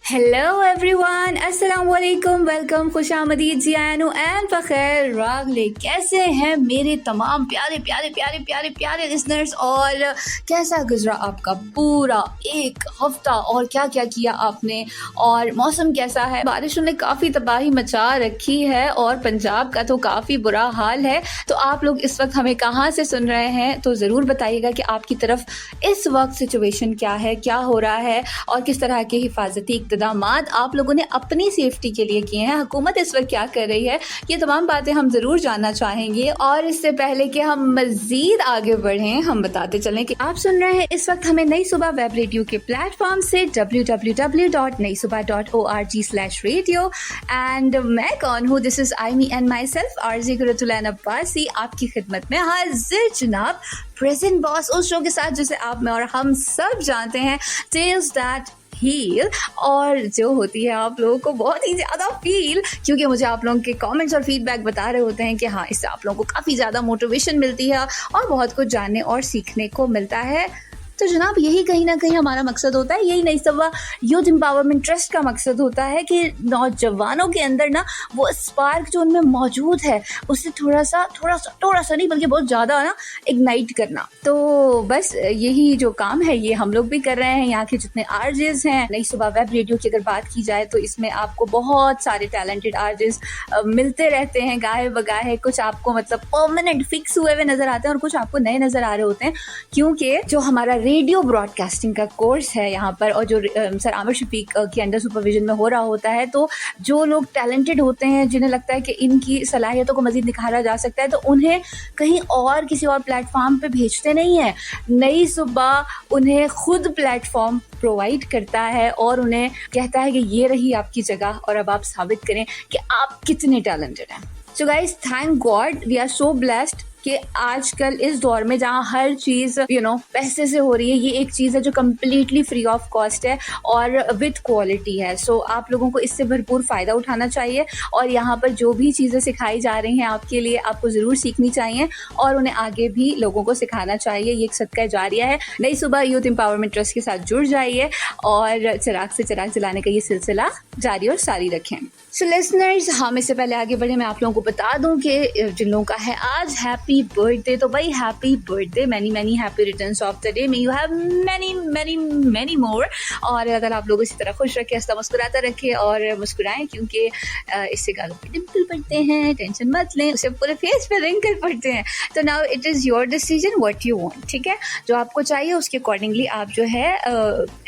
Hello everyone, अस्सलाम वालेकुम, welcome, खुशामदीद, जियानो एंड फ़खैर रागले। कैसे हैं मेरे तमाम प्यारे प्यारे प्यारे प्यारे प्यारे लिसनर्स, और कैसा गुजरा आपका पूरा एक हफ्ता, और क्या क्या किया आपने, और मौसम कैसा है? बारिशों ने काफ़ी तबाही मचा रखी है और पंजाब का तो काफ़ी बुरा हाल है। तो आप लोग इस वक्त हमें कहाँ से सुन रहे हैं तो ज़रूर बताइएगा कि आपकी तरफ इस वक्त सिचुएशन क्या है, क्या हो रहा है, और किस तरह के हिफाजती इक़दामात आप लोगों ने अपनी सेफ्टी के लिए किए हैं। हुकूमत इस वक्त क्या कर रही है, ये तमाम बातें हम ज़रूर जानना चाहेंगे। और इससे पहले कि हम मज़ीद आगे बढ़ें, हम बताते चलें कि आप सुन रहे हैं इस वक्त हमें नई सुबह वेब रेडियो के प्लेटफॉर्म से www.naisubah.org/radio। एंड मैं कौन हूँ? This is I me and myself, RJ Qurratulain Abbasi, आपकी खिदमत में हाजिर जनाब। प्रेजेंट बॉस उस शो के साथ जिसे आप में और हम सब जानते हैं, टेल्स दैट हील, और जो होती है आप लोगों को बहुत ही ज़्यादा फील, क्योंकि मुझे आप लोगों के कमेंट्स और फीडबैक बता रहे होते हैं कि हाँ, इससे आप लोगों को काफ़ी ज़्यादा मोटिवेशन मिलती है और बहुत कुछ जानने और सीखने को मिलता है। तो जनाब, यही कहीं ना कहीं हमारा मकसद होता है, यही नई सुबह यूथ एम्पावरमेंट ट्रस्ट का मकसद होता है कि नौजवानों के अंदर ना वो स्पार्क जो उनमें मौजूद है उसे थोड़ा सा नहीं बल्कि बहुत ज़्यादा ना इग्नाइट करना। तो बस यही जो काम है ये हम लोग भी कर रहे हैं। यहाँ के जितने आरजेस हैं, नई सुबह वेब रेडियो की अगर बात की जाए तो इसमें आपको बहुत सारे टैलेंटेड आरजेस मिलते रहते हैं, गाहे बगाहे। कुछ आपको मतलब परमानेंट फिक्स हुए हुए नज़र आते हैं और कुछ आपको नए नज़र आ रहे होते हैं, क्योंकि जो हमारा रेडियो ब्रॉडकास्टिंग का कोर्स है यहाँ पर, और जो सर आमिर शफीक के अंडर सुपरविजन में हो रहा होता है, तो जो लोग टैलेंटेड होते हैं, जिन्हें लगता है कि इनकी सलाहियतों को मज़ीद निखारा जा सकता है, तो उन्हें कहीं और किसी और प्लेटफॉर्म पे भेजते नहीं हैं। नई सुबह उन्हें खुद प्लेटफॉर्म प्रोवाइड करता है और उन्हें कहता है कि ये रही आपकी जगह और अब आप साबित करें कि आप कितने टैलेंटेड हैं। So guys, thank God, we are so blessed कि आजकल इस दौर में जहाँ हर चीज़ पैसे से हो रही है, ये एक चीज़ है जो कम्प्लीटली फ्री ऑफ कॉस्ट है और विद क्वालिटी है। सो आप लोगों को इससे भरपूर फ़ायदा उठाना चाहिए, और यहाँ पर जो भी चीज़ें सिखाई जा रही हैं आपके लिए, आपको ज़रूर सीखनी चाहिए और उन्हें आगे भी लोगों को सिखाना चाहिए। ये एक सदका जारिया है। नई सुबह यूथ एम्पावरमेंट ट्रस्ट के साथ जुड़ जाइए और चिराग से चिराग जलाने का ये सिलसिला जारी और सारी रखें। सो लिसनर्स, हम इससे पहले आगे बढ़े, मैं आप लोगों को बता दूं कि जिन लोगों का है आज हैप्पी बर्थडे, तो भाई happy birthday, many many happy returns of the day, may you have many many many more. और अगर आप लोग इसी तरह खुश रखें, हंसता मुस्कुराता रखें और मुस्कुराएं, क्योंकि इससे गालों पे डिम्पल पड़ते हैं, टेंशन मत लें, उससे पूरे फेस पे रिंकल पड़ते हैं। तो now it is your decision what you want, ठीक है? जो आपको चाहिए उसके अकॉर्डिंगली आप जो है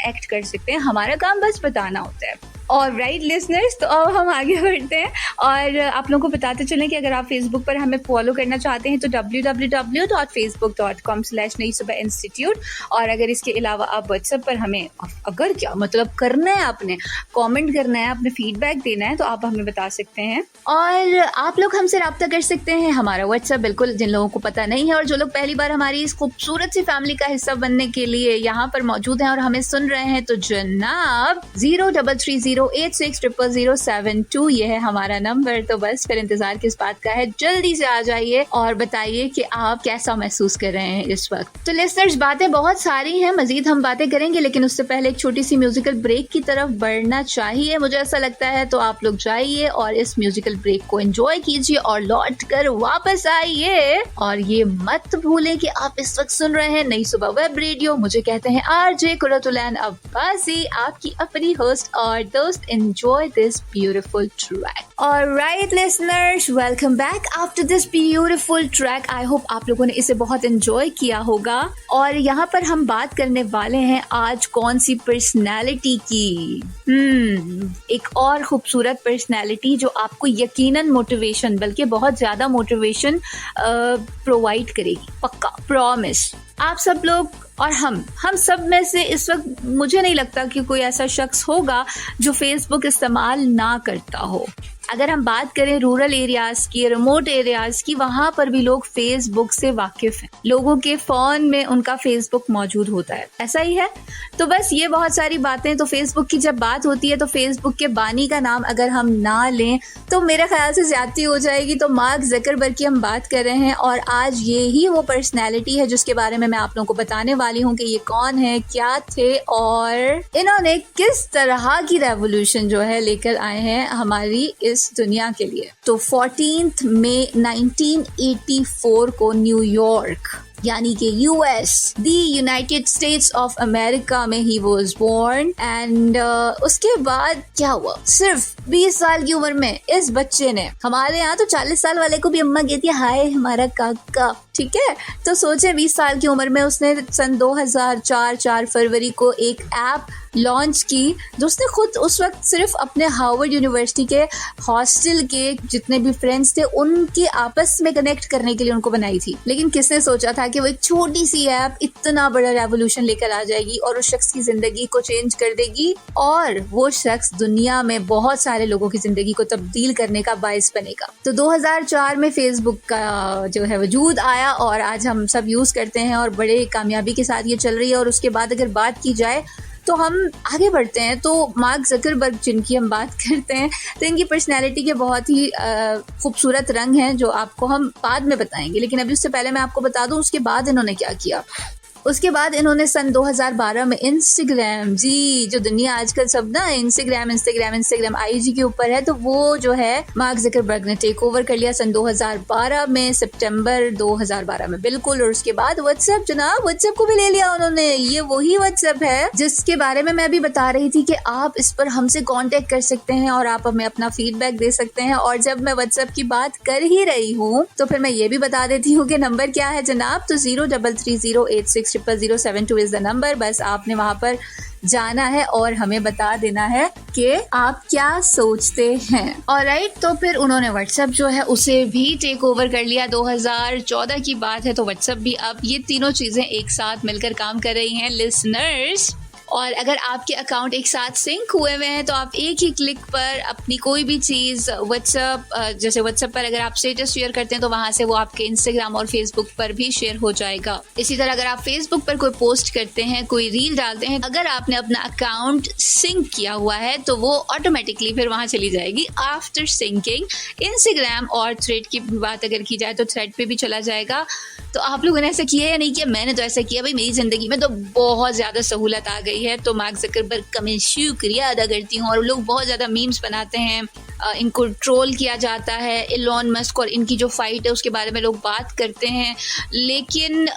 एक्ट कर सकते हैं। हमारा काम बस बताना होता है। और राइट लिसनर्स, तो अब हम आगे बढ़ते हैं और आप लोगों को बताते चलें कि अगर आप फेसबुक पर हमें फॉलो करना चाहते हैं तो www.facebook.com/naisubah-institute, और अगर इसके अलावा आप व्हाट्सएप पर हमें अगर क्या मतलब करना है, आपने कमेंट करना है, अपने फीडबैक देना है, तो आप हमें बता सकते हैं। और आप लोग हमसे रब्ता कर सकते हैं। हमारा व्हाट्सएप बिल्कुल जिन लोगों को पता नहीं है और जो लोग पहली बार हमारी इस खूबसूरत सी फैमिली का हिस्सा बनने के लिए यहाँ पर मौजूद हैं और हमें सुन रहे हैं, तो जनाब 0330860007 ये है हमारा नंबर। तो बस फिर इंतजार किस बात का है, जल्दी से आ जाइए और बताइए कि आप कैसा महसूस कर रहे हैं इस वक्त। तो लिसनर्स, बातें बहुत सारी हैं, मजीद हम बातें करेंगे, लेकिन उससे पहले एक छोटी सी म्यूजिकल ब्रेक की तरफ बढ़ना चाहिए, मुझे ऐसा लगता है। तो आप लोग जाइए और इस म्यूजिकल ब्रेक को एंजॉय कीजिए और लौट कर वापस आइए। और ये मत भूलें कि आप इस वक्त सुन रहे हैं नई सुबह वेब रेडियो। मुझे कहते हैं आरजे कुरतुलैन अब्बासी, आपकी अपनी होस्ट और दोस्त। Enjoy this beautiful track. Alright listeners, welcome back after this beautiful track. I hope आप लोगों ने इसे बहुत enjoy किया होगा। और यहाँ पर हम बात करने वाले हैं आज कौन सी पर्सनैलिटी की। एक और खूबसूरत पर्सनैलिटी जो आपको यकीनन मोटिवेशन, बल्कि बहुत ज़्यादा मोटिवेशन प्रोवाइड करेगी, पक्का प्रॉमिस। आप सब लोग और हम सब में से इस वक्त मुझे नहीं लगता कि कोई ऐसा शख्स होगा जो फेसबुक इस्तेमाल ना करता हो। अगर हम बात करें रूरल एरियाज की, रिमोट एरियाज की, वहां पर भी लोग फेसबुक से वाकिफ हैं। लोगों के फोन में उनका फेसबुक मौजूद होता है, ऐसा ही है। तो बस ये बहुत सारी बातें। तो फेसबुक की जब बात होती है तो फेसबुक के बानी का नाम अगर हम ना लें तो मेरे ख्याल से ज्यादती हो जाएगी। तो मार्क ज़करबर्ग की हम बात कर रहे हैं और आज ये ही वो पर्सनैलिटी है जिसके बारे में मैं आप लोगों को बताने वाली हूँ कि ये कौन है, क्या थे और इन्होंने किस तरह की रेवोल्यूशन जो है लेकर आए हैं हमारी इस दुनिया के लिए। तो 14 मई 1984 को न्यूयॉर्क यानी कि US, the United states of America में ही वॉज बोर्न। एंड उसके बाद क्या हुआ, सिर्फ 20 साल की उम्र में इस बच्चे ने, हमारे यहाँ तो 40 साल वाले को भी अम्मा कहती है हाय हमारा काका, ठीक है। तो सोचे 20 साल की उम्र में उसने सन 2004 4 फरवरी को एक ऐप लॉन्च की जो उसने खुद उस वक्त सिर्फ अपने हार्वर्ड यूनिवर्सिटी के हॉस्टल के जितने भी फ्रेंड्स थे उनके आपस में कनेक्ट करने के लिए उनको बनाई थी। लेकिन किसने सोचा था कि वो एक छोटी सी ऐप इतना बड़ा रेवोल्यूशन लेकर आ जाएगी और उस शख्स की जिंदगी को चेंज कर देगी और वो शख्स दुनिया में बहुत सारे लोगों की जिंदगी को तब्दील करने का बायस बनेगा। तो 2004 में फेसबुक का जो है वजूद आया और आज हम सब यूज करते हैं और बड़े कामयाबी के साथ ये चल रही है। और उसके बाद अगर बात की जाए तो हम आगे बढ़ते हैं तो मार्क ज़करबर्ग जिनकी हम बात करते हैं तो इनकी पर्सनैलिटी के बहुत ही खूबसूरत रंग हैं जो आपको हम बाद में बताएंगे। लेकिन अभी उससे पहले मैं आपको बता दूं उसके बाद इन्होंने क्या किया। उसके बाद इन्होंने सन 2012 में इंस्टाग्राम, जी जो दुनिया आजकल सब ना इंस्टाग्राम आईजी के ऊपर है, तो वो जो है मार्क ज़करबर्ग ने टेक ओवर कर लिया सन 2012 में, सितंबर 2012 में बिल्कुल। और उसके बाद व्हाट्सएप, जनाब व्हाट्सएप को भी ले लिया उन्होंने। ये वही व्हाट्सएप है जिसके बारे में मैं अभी बता रही थी कि आप इस पर हमसे कांटेक्ट कर सकते हैं और आप हमें अपना फीडबैक दे सकते हैं। और जब मैं व्हाट्सएप की बात कर ही रही हूँ तो फिर मैं ये भी बता देती हूँ कि नंबर क्या है जनाब। तो 0330860072 इज द नंबर। बस आपने वहां पर जाना है और हमें बता देना है कि आप क्या सोचते हैं। ऑलराइट, तो फिर उन्होंने व्हाट्सएप जो है उसे भी टेक ओवर कर लिया। 2014 की बात है तो व्हाट्सएप भी अब ये तीनों चीजें एक साथ मिलकर काम कर रही हैं लिसनर्स। और अगर आपके अकाउंट एक साथ सिंक हुए हुए हैं तो आप एक ही क्लिक पर अपनी कोई भी चीज़ व्हाट्सएप, जैसे व्हाट्सएप पर अगर आप स्टेटस शेयर करते हैं तो वहां से वो आपके इंस्टाग्राम और फेसबुक पर भी शेयर हो जाएगा। इसी तरह अगर आप फेसबुक पर कोई पोस्ट करते हैं, कोई रील डालते हैं, अगर आपने अपना अकाउंट सिंक किया हुआ है तो वो ऑटोमेटिकली फिर वहां चली जाएगी। आफ्टर सिंकिंग इंस्टाग्राम और थ्रेड की बात अगर की जाए तो थ्रेड पे भी चला जाएगा। तो आप लोगों ने ऐसा किया या नहीं किया? मैंने तो ऐसा किया भाई, मेरी जिंदगी में तो बहुत ज्यादा सहूलत आ गई है। तो मार्क ज़करबर्ग का मैं शुक्रिया अदा करती हूँ। और लोग बहुत ज्यादा मीम्स बनाते हैं, इनको ट्रोल किया जाता है, एलोन मस्क और इनकी जो फाइट है उसके बारे में लोग बात करते हैं। लेकिन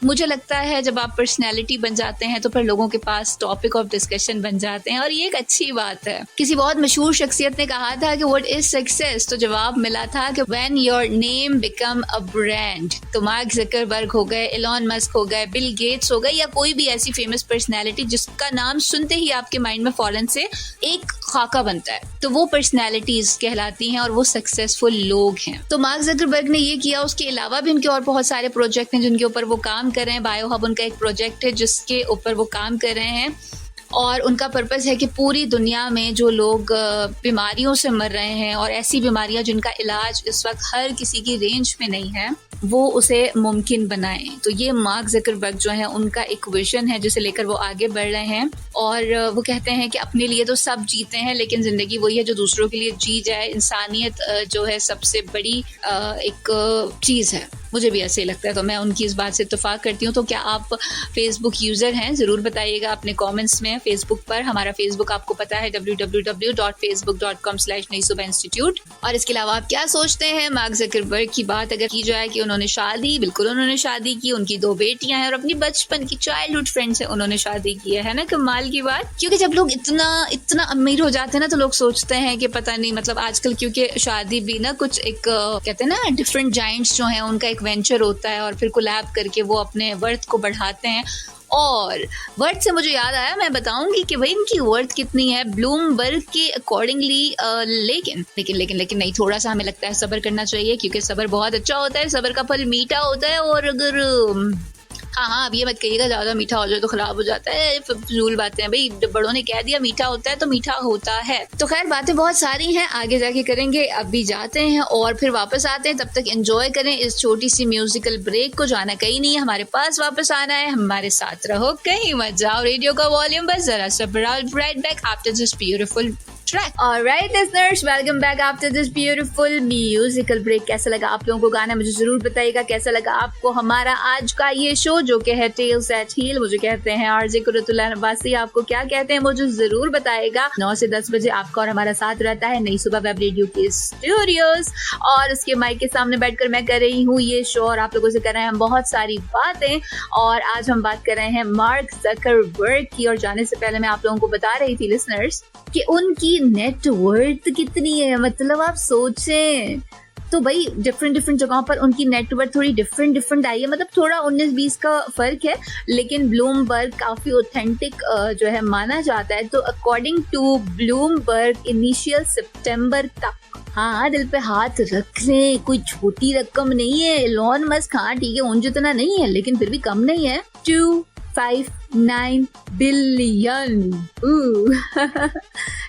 मुझे लगता है जब आप पर्सनैलिटी बन जाते हैं तो फिर लोगों के पास टॉपिक ऑफ डिस्कशन बन जाते हैं और ये एक अच्छी बात है। किसी बहुत मशहूर शख्सियत ने कहा था कि व्हाट इज सक्सेस, तो जवाब मिला था कि when your name become a brand. तो मार्क ज़करबर्ग हो गए, एलोन मस्क हो गए, बिल गेट्स हो गए या कोई भी ऐसी फेमस पर्सनैलिटी जिसका नाम सुनते ही आपके माइंड में फौरन से एक खाका बनता है, तो वो पर्सनैलिटीज कहलाती हैं और वो सक्सेसफुल लोग हैं। तो मार्क ज़करबर्ग ने ये किया। उसके अलावा भी उनके और बहुत सारे प्रोजेक्ट हैं जिनके ऊपर वो काम कर रहे हैं। बायो हब उनका एक प्रोजेक्ट है जिसके ऊपर वो काम कर रहे हैं और उनका पर्पस है कि पूरी दुनिया में जो लोग बीमारियों से मर रहे हैं और ऐसी बीमारियां जिनका इलाज इस वक्त हर किसी की रेंज में नहीं है, वो उसे मुमकिन बनाएं। तो ये मार्क ज़करबर्ग जो है उनका एक विजन है जिसे लेकर वो आगे बढ़ रहे हैं। और वो कहते हैं कि अपने लिए तो सब जीते हैं लेकिन जिंदगी वही है जो दूसरों के लिए जी जाए। इंसानियत जो है सबसे बड़ी एक चीज़ है, मुझे भी ऐसे ही लगता है। तो मैं उनकी इस बात से इत्तेफाक करती हूँ। तो क्या आप फेसबुक यूज़र हैं? ज़रूर बताइएगा अपने कमेंट्स में फेसबुक पर। हमारा फेसबुक आपको पता है www.facebook.com/नई-सुबह-इंस्टीट्यूट। और इसके अलावा आप क्या सोचते हैं मार्क ज़करबर्ग की बात अगर की जाए कि उन्होंने शादी, बिल्कुल उन्होंने शादी की, उनकी 2 बेटियां हैं और अपनी बचपन की चाइल्डहुड फ्रेंड से उन्होंने शादी की है ना? कमाल की बात। क्योंकि जब लोग इतना अमीर हो जाते हैं ना तो लोग सोचते हैं कि पता नहीं, मतलब आजकल क्योंकि शादी भी ना कुछ एक कहते हैं ना डिफरेंट जाइंट्स जो हैं उनका एक वेंचर होता है और फिर कोलैब करके वो अपने वर्थ को बढ़ाते हैं। और वर्थ से मुझे याद आया, मैं बताऊंगी कि भाई इनकी वर्थ कितनी है ब्लूमबर्ग के अकॉर्डिंगली। लेकिन नहीं, थोड़ा सा हमें लगता है सब्र करना चाहिए क्योंकि सब्र बहुत अच्छा होता है, सब्र का फल मीठा होता है। और अगर हाँ हाँ, अब ये मत कहिएगा ज़्यादा मीठा हो जाए तो खराब हो जाता है, फजूल बातें हैं भाई, जब बड़ों ने कह दिया मीठा होता है तो मीठा होता है। तो खैर बातें बहुत सारी हैं, आगे जाके करेंगे, अभी जाते हैं और फिर वापस आते हैं। तब तक एंजॉय करें इस छोटी सी म्यूजिकल ब्रेक को, जाना कहीं नहीं है, हमारे पास वापस आना है, हमारे साथ रहो, कहीं मत जाओ, रेडियो का वॉल्यूम बस जरा सा बढ़ाओ। Right back after this beautiful track. Alright listeners, welcome back after this beautiful musical break. कैसा लगा आप लोगों को गाना, मुझे जरूर बताइएगा। कैसा लगा आपको हमारा आज का ये शो जो कि है Tales That Heal, मुझे कहते हैं आरजे कुरतुल्लाह अब्बासी, आपको क्या कहते हैं मुझे जरूर बताइएगा। 9 से 10 बजे आपका और हमारा साथ रहता है नई सुबह वेब रेडियो के स्टूडियोज, और उसके माइक के सामने बैठकर मैं कर रही हूँ ये शो और आप लोगों से कर रहे हैं हम बहुत सारी बातें। और आज हम बात कर रहे हैं मार्क ज़करबर्ग की, और जाने से पहले मैं आप लोगों को बता रही थी लिसनर्स कि उनकी नेटवर्थ कितनी है। मतलब आप सोचें तो भाई डिफरेंट जगहों पर उनकी नेटवर्थ थोड़ी डिफरेंट आई है, मतलब थोड़ा 19-20 का फर्क है, लेकिन ब्लूमबर्ग काफी ऑथेंटिक जो है माना जाता है। तो अकॉर्डिंग टू ब्लूमबर्ग इनिशियल सितंबर तक, हाँ दिल पे हाथ रख लें, कोई छोटी रकम नहीं है। एलोन मस्क हाँ ठीक है उन जितना नहीं है लेकिन फिर भी कम नहीं है, 259 बिलियन।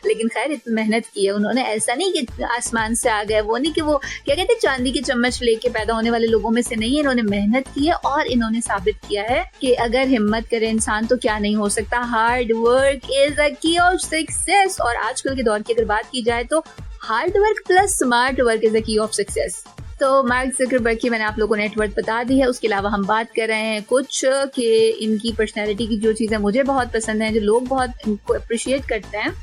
लेकिन खैर इतनी मेहनत की है उन्होंने, ऐसा नहीं कि आसमान से आ गए, वो नहीं कि वो क्या कहते हैं चांदी की चम्मच लेके पैदा होने वाले लोगों में से नहीं है। इन्होंने मेहनत की है और इन्होंने साबित किया है कि अगर हिम्मत करे इंसान तो क्या नहीं हो सकता। हार्ड वर्क इज अ की ऑफ सक्सेस, और आजकल के दौर की अगर बात की जाए तो hard work plus smart work is the key of success. तो मार्क ज़करबर्ग की मैंने आप लोगों को नेटवर्थ बता दी है। उसके अलावा हम बात कर रहे हैं कुछ कि इनकी पर्सनैलिटी की जो चीज़ें मुझे बहुत पसंद हैं, जो लोग बहुत इनको अप्रिशिएट करते हैं,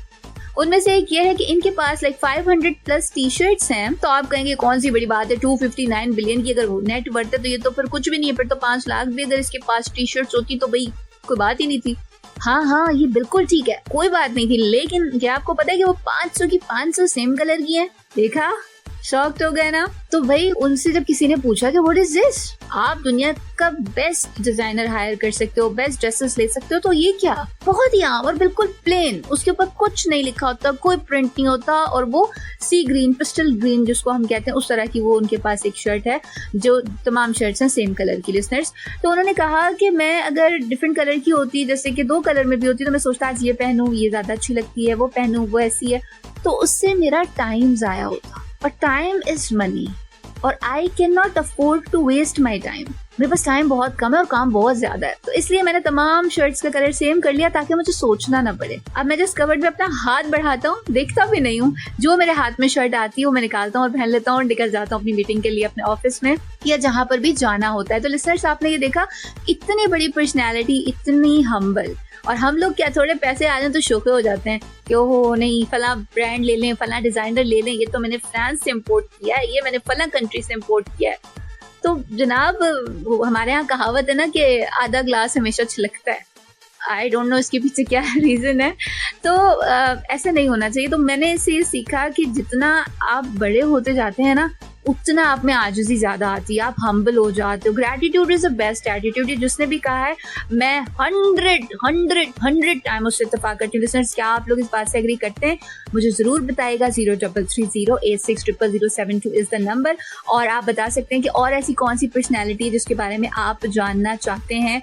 उनमें से एक ये है कि इनके पास 500 प्लस टी शर्ट्स हैं। तो आप कहेंगे कौन सी बड़ी बात है, 259 बिलियन की अगर नेटवर्थ है तो ये तो फिर कुछ भी नहीं है, फिर तो 5 लाख भी अगर इसके पास टी शर्ट्स होती तो भाई कोई बात ही नहीं थी। हाँ ये बिल्कुल ठीक है, कोई बात नहीं थी, लेकिन क्या आपको पता है कि वो 500 की 500 सेम कलर की है? देखा, शॉक्ड हो गए ना? तो भाई उनसे जब किसी ने पूछा कि व्हाट इज दिस, आप दुनिया का बेस्ट डिजाइनर हायर कर सकते हो, बेस्ट ड्रेसेस ले सकते हो, तो ये क्या? बहुत ही आम और बिल्कुल प्लेन, उसके ऊपर कुछ नहीं लिखा होता, कोई प्रिंट नहीं होता, और वो सी ग्रीन, पिस्टल ग्रीन जिसको हम कहते हैं उस तरह की वो उनके पास एक शर्ट है, जो तमाम शर्ट्स हैं सेम कलर की लिसनर्स। तो उन्होंने कहा कि मैं अगर डिफरेंट कलर की होती, जैसे कि 2 कलर में भी होती, तो मैं सोचता आज ये पहनूं, ये ज्यादा अच्छी लगती है, वो पहनूं, वो ऐसी है, तो उससे मेरा टाइम जाया होता। और टाइम इज मनी और I can not afford to waste my time. मेरे पास टाइम बहुत कम है और काम बहुत ज्यादा है, तो इसलिए मैंने तमाम शर्ट्स का कलर सेम कर लिया ताकि मुझे सोचना ना पड़े। अब मैं जिस कवर्ड में अपना हाथ बढ़ाता हूँ, देखता भी नहीं हूँ, जो मेरे हाथ में शर्ट आती है वो मैं निकालता हूँ और पहन लेता हूँ और निकल जाता हूँ अपनी मीटिंग के लिए, अपने ऑफिस में या जहाँ पर भी जाना होता है। तो लिसनर्स आपने ये देखा, इतनी बड़ी पर्सनैलिटी, इतनी हम्बल, और हम लोग क्या थोड़े पैसे आ जाए तो शौके हो जाते हैं कि ओहो नहीं फला ब्रांड ले लें, फला डिजाइनर ले लें, ये तो मैंने फ्रांस से इम्पोर्ट किया है, ये मैंने फला कंट्री से इम्पोर्ट किया है। तो जनाब हमारे यहाँ कहावत है ना कि आधा ग्लास हमेशा छलकता है। आई डोंट नो इसके पीछे क्या रीजन है। तो ऐसा नहीं होना चाहिए। तो मैंने इससे ये सीखा कि जितना आप बड़े होते जाते हैं ना, उतना आप में आजिज़ी ज्यादा आती है, आप हम्बल हो जाते हो। Gratitude is the best attitude. जिसने भी कहा है मैं 100 टाइम उससे इत्तेफाक करती हूँ। लिसनर्स क्या आप लोग इस बात से एग्री करते हैं? मुझे जरूर बताइएगा। 0330860072 इज द नंबर। और आप बता सकते हैं कि और ऐसी कौन सी पर्सनैलिटी है जिसके बारे में आप जानना चाहते हैं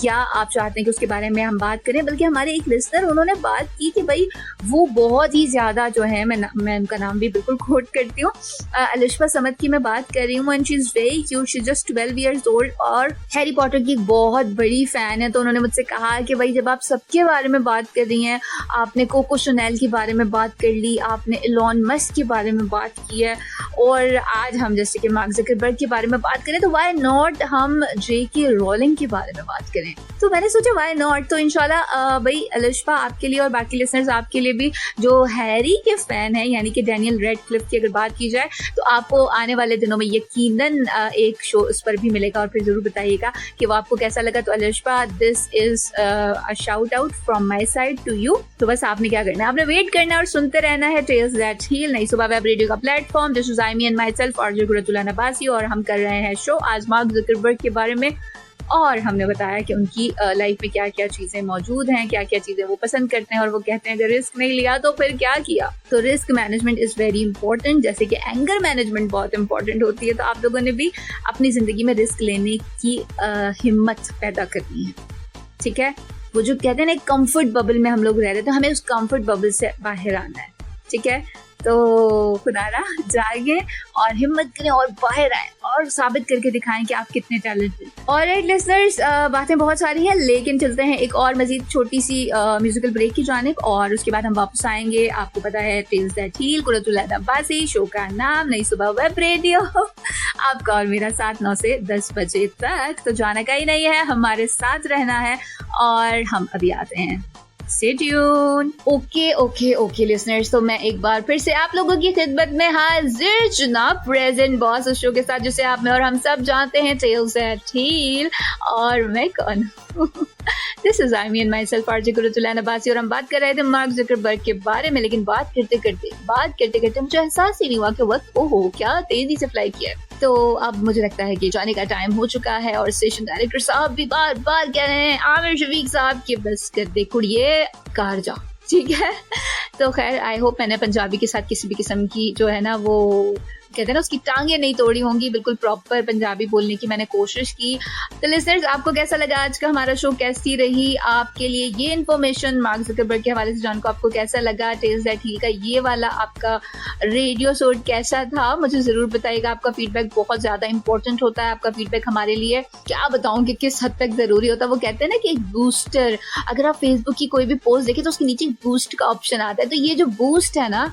या आप चाहते हैं कि उसके बारे में हम बात करें। बल्कि हमारे एक लिसनर उन्होंने बात की कि भाई वो बहुत ही ज्यादा जो है, मैं उनका नाम भी बिल्कुल कोट करती हूँ, अलिशा समद की मैं बात कर रही हूँ। And she is very cute, she just 12 years old और हैरी पॉटर की बहुत बड़ी फैन है। तो उन्होंने मुझसे कहा कि भाई जब आप सबके बारे में बात कर रही हैं, आपने कोको शनेल के बारे में बात कर ली, आपने एलोन मस्क के बारे में बात की है, और आज हम जैसे कि मार्क ज़करबर्ग के बारे में बात करें, तो वाई नॉट हम जेके रोलिंग के बारे में बात करें। तो मैंने सोचा वाई नॉट। तो इंशाल्लाह भाई अलिशा आपके लिए और बाकी लिसनर्स आपके लिए भी जो हैरी के फैन है, यानी कि डैनियल रेडक्लिफ की अगर बात की जाए, तो आपको आने वाले दिनों में यकीनन एक शो उस पर भी मिलेगा और फिर जरूर बताइएगा कि वो आपको कैसा लगा। तो Alisha, this is a shout out from my side to you. तो बस आपने क्या करना है, आपने वेट करना और सुनते रहना है टेल्स दैट हील, नई सुबह वेब रेडियो का platform. This is I me and myself RJ Qurratullah Abbasi, और हम कर रहे हैं शो आज मार्क ज़करबर्ग के बारे में। और हमने बताया कि उनकी लाइफ में क्या क्या चीज़ें मौजूद हैं, क्या क्या चीज़ें वो पसंद करते हैं और वो कहते हैं अगर रिस्क नहीं लिया तो फिर क्या किया। तो risk management is very important, जैसे कि एंगर मैनेजमेंट बहुत इंपॉर्टेंट होती है। तो आप लोगों ने भी अपनी ज़िंदगी में रिस्क लेने की हिम्मत पैदा करनी है, ठीक है। वो जो कहते हैं ना कंफर्ट बबल में हम लोग रह रहे थे, हमें उस कंफर्ट बबल से बाहर आना है, ठीक है। तो खुदारा जाएंगे और हिम्मत करें और बाहर आए और साबित करके दिखाएं कि आप कितने टैलेंटेड। ऑलराइट लिसनर्स, बातें बहुत सारी हैं लेकिन चलते हैं एक और मजीद छोटी सी म्यूजिकल ब्रेक की जानिब और उसके बाद हम वापस आएंगे। आपको पता है tales that heal, Qurratulain Abbasi, show का नाम नई सुबह वेब रेडियो। आपका और मेरा साथ 9 से 10 बजे तक, तो जाना का ही नहीं है, हमारे साथ रहना है और हम अभी आते हैं। Stay tuned. ओके लिसनर्स, तो मैं एक बार फिर से आप लोगों की खिदमत में हाजिर जनाब प्रेजेंट बॉस उस शो के साथ जिसे आप में और हम सब जानते हैं, टेल्स दैट हील। और मैं कौन this is I me and myself RJ Qurratulain Abbasi और हम बात कर रहे थे मार्क ज़करबर्ग के बारे में। लेकिन बात करते करते मुझे एहसास ही नहीं हुआ कि वक्त ओहो क्या तेजी से फ्लाई किया। तो अब मुझे लगता है कि जाने का टाइम हो चुका है और स्टेशन डायरेक्टर साहब भी बार बार कह रहे हैं आमिर शफीक साहब कि बस कर दे कुड़िए कार जा, ठीक है। तो खैर आई होप मैंने पंजाबी के साथ किसी भी किस्म की जो है ना वो कहते हैं ना उसकी टांगें नहीं तोड़ी होंगी, बिल्कुल प्रॉपर पंजाबी बोलने की मैंने कोशिश की। तो लिसनर्स, आपको कैसा लगा आज का हमारा शो, कैसी रही आपके लिए ये इन्फॉर्मेशन मार्क ज़करबर्ग के हवाले से जान को आपको कैसा लगा? टेल्स दैट हील का ये वाला आपका रेडियो शो कैसा था मुझे जरूर बताइएगा। आपका फीडबैक बहुत ज्यादा इंपॉर्टेंट होता है, आपका फीडबैक हमारे लिए क्या बताऊं कि किस हद तक जरूरी होता है। वो कहते हैं ना कि एक बूस्टर, अगर आप फेसबुक की कोई भी पोस्ट देखें तो उसके नीचे बूस्ट का ऑप्शन आता है। तो ये जो बूस्ट है ना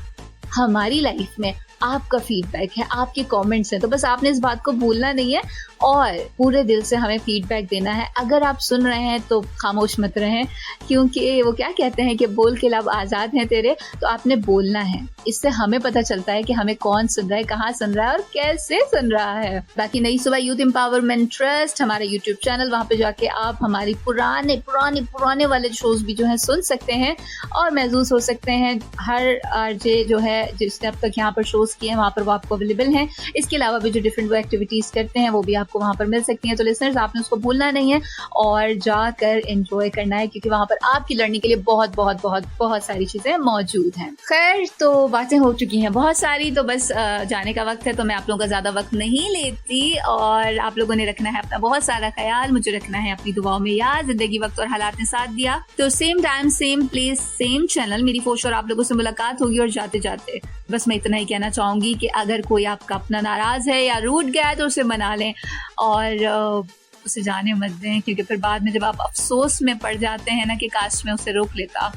हमारी लाइफ में, आपका फीडबैक है, आपके कमेंट्स हैं। तो बस आपने इस बात को भूलना नहीं है और पूरे दिल से हमें फीडबैक देना है। अगर आप सुन रहे हैं तो खामोश मत रहें, क्योंकि वो क्या कहते हैं कि बोल के लब आज़ाद हैं तेरे। तो आपने बोलना है, इससे हमें पता चलता है कि हमें कौन सुन रहा है, कहाँ सुन रहा है और कैसे सुन रहा है। बाकी नई सुबह यूथ एम्पावरमेंट ट्रस्ट हमारा यूट्यूब चैनल, वहाँ पे जाके आप हमारी पुराने वाले शोज भी जो है सुन सकते हैं और महसूस हो सकते हैं। हर आरजे जो है जिसने अब तक यहाँ पर शोज किए हैं वहाँ पर वो आपको अवेलेबल हैं। इसके अलावा भी जो डिफरेंट वो एक्टिविटीज करते हैं वो भी आपको वहाँ पर मिल सकती हैं। तो लिसनर्स, आपने उसको भूलना नहीं है और जाकर एंजॉय करना है, क्योंकि वहाँ पर आपकी लर्निंग के लिए बहुत बहुत बहुत बहुत सारी चीजें मौजूद हैं। खैर, तो बातें हो चुकी हैं बहुत सारी, तो बस जाने का वक्त है। तो मैं आप लोगों का ज्यादा वक्त नहीं लेती और आप लोगों ने रखना है अपना बहुत सारा ख्याल, मुझे रखना है अपनी दुआओं में याद। जिंदगी वक्त और हालात ने साथ दिया तो same time same place same channel मेरी फोश और आप लोगों से मुलाकात होगी। और जाते जाते बस मैं इतना ही कहना चाहूंगी कि अगर कोई आपका अपना नाराज है या रूठ गया है तो उसे मना लें और उसे जाने मत दें, क्योंकि फिर बाद में जब आप अफसोस में पड़ जाते हैं ना कि काश मैं उसे रोक लेता,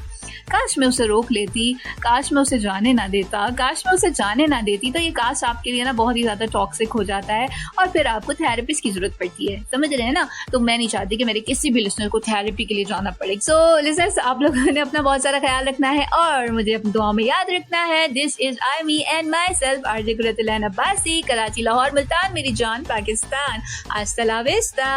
काश मैं उसे रोक लेती, काश मैं उसे जाने ना देता, काश मैं उसे जाने ना देती, तो ये काश आपके लिए ना बहुत ही ज्यादा टॉक्सिक हो जाता है और फिर आपको थेरेपिस्ट की जरूरत पड़ती है, समझ रहे हैं ना। तो मैं नहीं चाहती कि मेरे किसी भी लिसनर को थेरेपी के लिए जाना पड़े। सो लिसनर्स, आप लोगों ने अपना बहुत सारा ख्याल रखना है और मुझे अपनी दुआओं में याद रखना है। This is I me and myself RJ Qurratulain Abbasi, Karachi, Lahore, Multan, मेरी जान, पाकिस्तान। अस्सलाम वालेकुम।